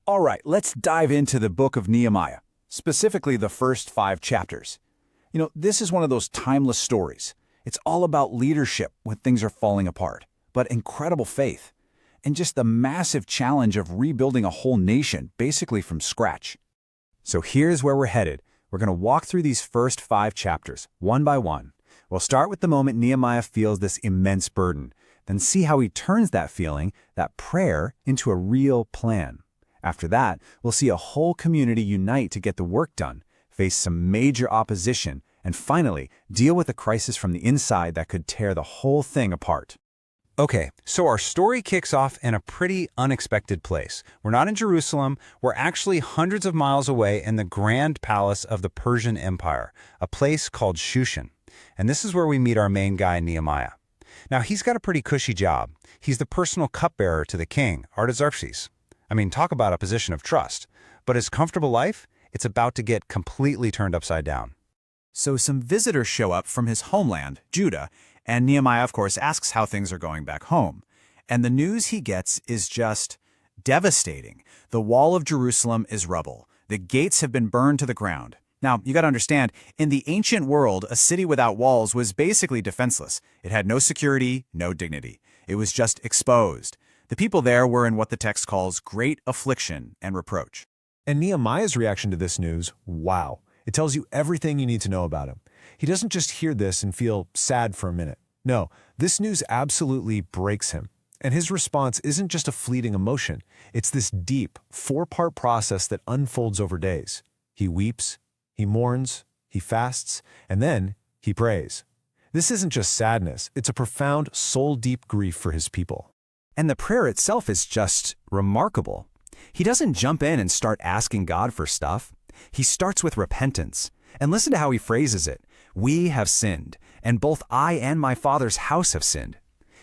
All right, let's dive into the book of Nehemiah, specifically the first 5 chapters. This is one of those timeless stories. It's all about leadership when things are falling apart, but incredible faith, and just the massive challenge of rebuilding a whole nation, basically from scratch. So here's where we're headed. We're going to walk through these first 5 chapters, one by one. We'll start with the moment Nehemiah feels this immense burden, then see how he turns that feeling, that prayer, into a real plan. After that, we'll see a whole community unite to get the work done, face some major opposition, and finally, deal with a crisis from the inside that could tear the whole thing apart. Okay, so our story kicks off in a pretty unexpected place. We're not in Jerusalem, we're actually hundreds of miles away in the grand palace of the Persian Empire, a place called Shushan. And this is where we meet our main guy, Nehemiah. Now, he's got a pretty cushy job. He's the personal cupbearer to the king, Artaxerxes. Talk about a position of trust. But his comfortable life, it's about to get completely turned upside down. So some visitors show up from his homeland, Judah, and Nehemiah, of course, asks how things are going back home. And the news he gets is just devastating. The wall of Jerusalem is rubble. The gates have been burned to the ground. Now, you got to understand, in the ancient world, a city without walls was basically defenseless. It had no security, no dignity. It was just exposed. The people there were in what the text calls great affliction and reproach. And Nehemiah's reaction to this news, wow. It tells you everything you need to know about him. He doesn't just hear this and feel sad for a minute. No, this news absolutely breaks him. And his response isn't just a fleeting emotion. It's this deep, 4-part process that unfolds over days. He weeps, he mourns, he fasts, and then he prays. This isn't just sadness. It's a profound, soul-deep grief for his people. And the prayer itself is just remarkable. He doesn't jump in and start asking God for stuff. He starts with repentance. And listen to how he phrases it. We have sinned, and both I and my father's house have sinned.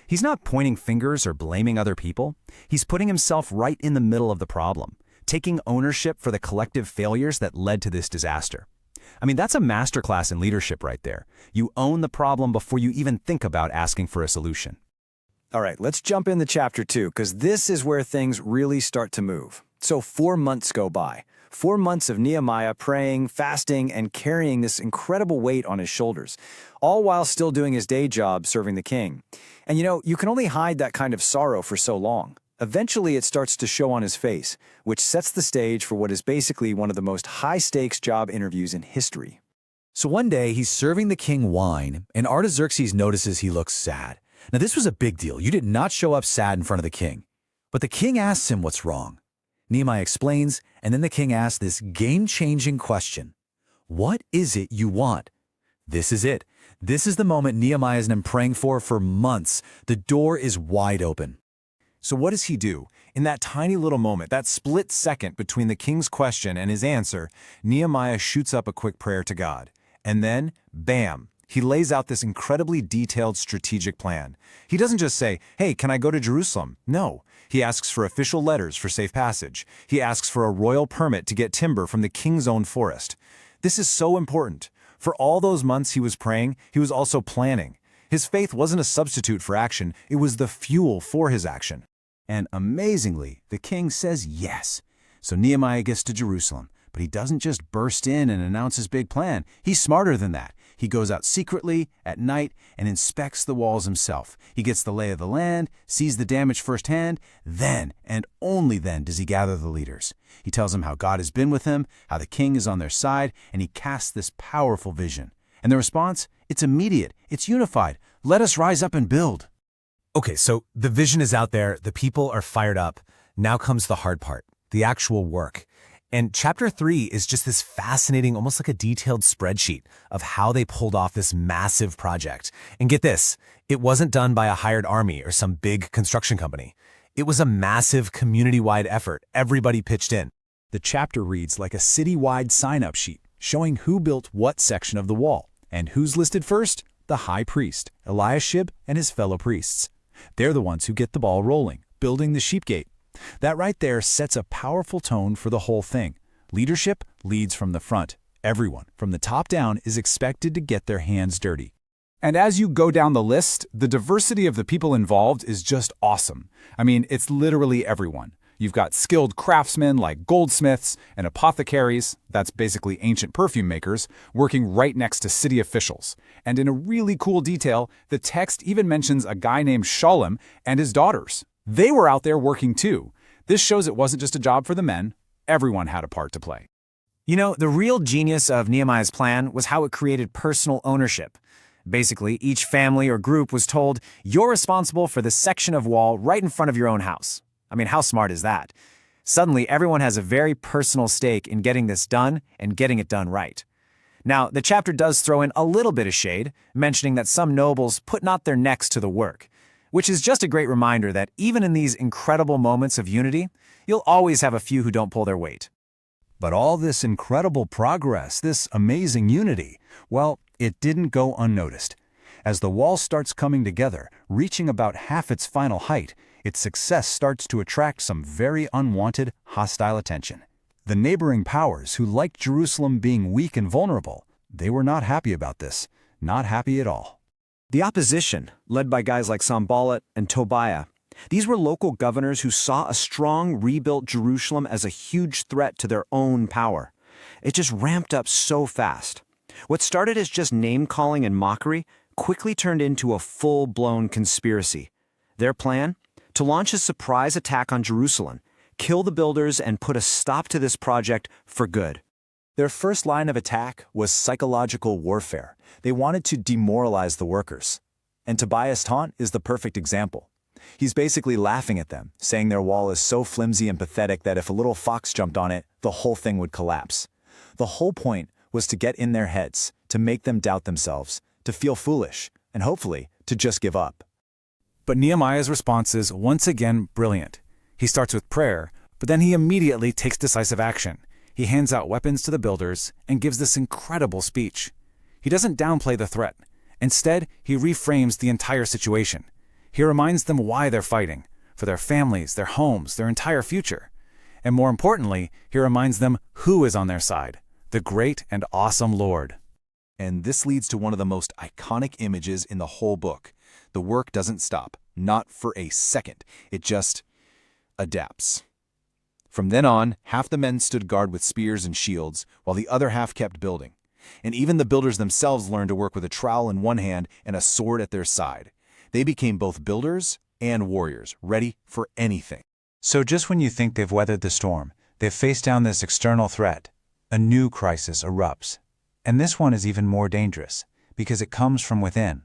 He's not pointing fingers or blaming other people. He's putting himself right in the middle of the problem, taking ownership for the collective failures that led to this disaster. That's a masterclass in leadership right there. You own the problem before you even think about asking for a solution. All right, let's jump into chapter 2, because this is where things really start to move. So 4 months go by. 4 months of Nehemiah praying, fasting, and carrying this incredible weight on his shoulders, all while still doing his day job serving the king. And you can only hide that kind of sorrow for so long. Eventually, it starts to show on his face, which sets the stage for what is basically one of the most high-stakes job interviews in history. So one day, he's serving the king wine, and Artaxerxes notices he looks sad. Now, this was a big deal. You did not show up sad in front of the king. But the king asks him what's wrong. Nehemiah explains, and then the king asks this game-changing question. What is it you want? This is it. This is the moment Nehemiah has been praying for months. The door is wide open. So what does he do? In that tiny little moment, that split second between the king's question and his answer, Nehemiah shoots up a quick prayer to God. And then, bam! He lays out this incredibly detailed strategic plan. He doesn't just say, hey, can I go to Jerusalem? No. He asks for official letters for safe passage. He asks for a royal permit to get timber from the king's own forest. This is so important. For all those months he was praying, he was also planning. His faith wasn't a substitute for action, it was the fuel for his action. And amazingly, the king says yes. So Nehemiah gets to Jerusalem, but he doesn't just burst in and announce his big plan. He's smarter than that. He goes out secretly, at night, and inspects the walls himself. He gets the lay of the land, sees the damage firsthand. Then, and only then, does he gather the leaders. He tells them how God has been with him, how the king is on their side, and he casts this powerful vision. And the response? It's immediate. It's unified. Let us rise up and build. Okay, so the vision is out there. The people are fired up. Now comes the hard part, the actual work. And chapter 3 is just this fascinating, almost like a detailed spreadsheet of how they pulled off this massive project. And get this, it wasn't done by a hired army or some big construction company. It was a massive community-wide effort. Everybody pitched in. The chapter reads like a city-wide sign-up sheet, showing who built what section of the wall. And who's listed first? The high priest, Eliashib, and his fellow priests. They're the ones who get the ball rolling, building the sheep gate. That right there sets a powerful tone for the whole thing. Leadership leads from the front. Everyone, from the top down, is expected to get their hands dirty. And as you go down the list, the diversity of the people involved is just awesome. It's literally everyone. You've got skilled craftsmen like goldsmiths and apothecaries, that's basically ancient perfume makers, working right next to city officials. And in a really cool detail, the text even mentions a guy named Shalom and his daughters. They were out there working too. This shows it wasn't just a job for the men. Everyone had a part to play. You know, the real genius of Nehemiah's plan was how it created personal ownership. Basically, each family or group was told, you're responsible for this section of wall right in front of your own house. I mean, how smart is that? Suddenly, everyone has a very personal stake in getting this done and getting it done right. Now, the chapter does throw in a little bit of shade, mentioning that some nobles put not their necks to the work, which is just a great reminder that even in these incredible moments of unity, you'll always have a few who don't pull their weight. But all this incredible progress, this amazing unity, well, it didn't go unnoticed. As the wall starts coming together, reaching about half its final height, its success starts to attract some very unwanted, hostile attention. The neighboring powers who liked Jerusalem being weak and vulnerable, they were not happy about this, not happy at all. The opposition, led by guys like Sanballat and Tobiah, these were local governors who saw a strong, rebuilt Jerusalem as a huge threat to their own power. It just ramped up so fast. What started as just name-calling and mockery quickly turned into a full-blown conspiracy. Their plan? To launch a surprise attack on Jerusalem, kill the builders, and put a stop to this project for good. Their first line of attack was psychological warfare. They wanted to demoralize the workers. And Tobiah's taunt is the perfect example. He's basically laughing at them, saying their wall is so flimsy and pathetic that if a little fox jumped on it, the whole thing would collapse. The whole point was to get in their heads, to make them doubt themselves, to feel foolish, and hopefully to just give up. But Nehemiah's response is once again brilliant. He starts with prayer, but then he immediately takes decisive action. He hands out weapons to the builders and gives this incredible speech. He doesn't downplay the threat. Instead, he reframes the entire situation. He reminds them why they're fighting, for their families, their homes, their entire future. And more importantly, he reminds them who is on their side, the great and awesome Lord. And this leads to one of the most iconic images in the whole book. The work doesn't stop, not for a second. It just adapts. From then on, half the men stood guard with spears and shields, while the other half kept building. And even the builders themselves learned to work with a trowel in one hand and a sword at their side. They became both builders and warriors, ready for anything. So just when you think they've weathered the storm, they've faced down this external threat, a new crisis erupts. And this one is even more dangerous, because it comes from within.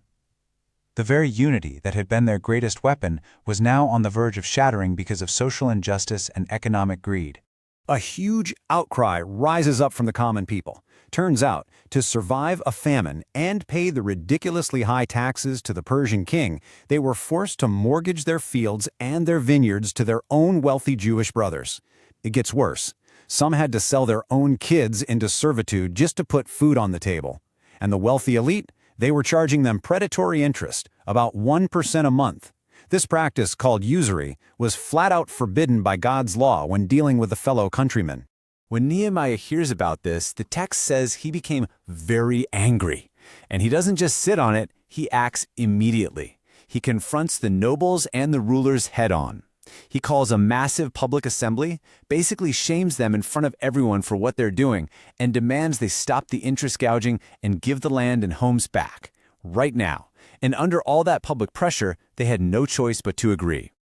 The very unity that had been their greatest weapon was now on the verge of shattering because of social injustice and economic greed. A huge outcry rises up from the common people. Turns out, to survive a famine and pay the ridiculously high taxes to the Persian king, they were forced to mortgage their fields and their vineyards to their own wealthy Jewish brothers. It gets worse. Some had to sell their own kids into servitude just to put food on the table. And the wealthy elite? They were charging them predatory interest, about 1% a month. This practice, called usury, was flat out forbidden by God's law when dealing with a fellow countryman. When Nehemiah hears about this, the text says he became very angry. And he doesn't just sit on it, he acts immediately. He confronts the nobles and the rulers head-on. He calls a massive public assembly, basically shames them in front of everyone for what they're doing, and demands they stop the interest gouging and give the land and homes back, right now. And under all that public pressure, they had no choice but to agree.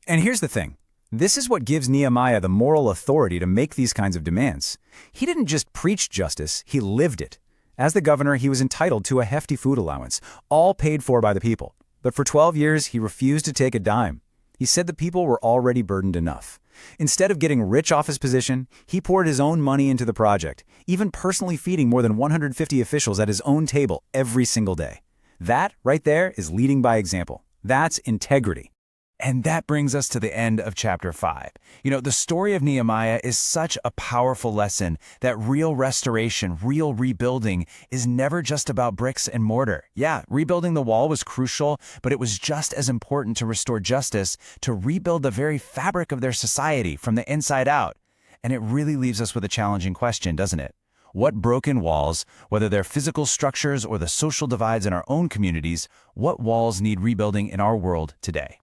And here's the thing. This is what gives Nehemiah the moral authority to make these kinds of demands. He didn't just preach justice, he lived it. As the governor, he was entitled to a hefty food allowance, all paid for by the people. But for 12 years, he refused to take a dime. He said the people were already burdened enough. Instead of getting rich off his position, he poured his own money into the project, even personally feeding more than 150 officials at his own table every single day. That, right there, is leading by example. That's integrity. And that brings us to the end of chapter 5. You know, the story of Nehemiah is such a powerful lesson that real restoration, real rebuilding is never just about bricks and mortar. Yeah, rebuilding the wall was crucial, but it was just as important to restore justice, to rebuild the very fabric of their society from the inside out. And it really leaves us with a challenging question, doesn't it? What broken walls, whether they're physical structures or the social divides in our own communities, what walls need rebuilding in our world today?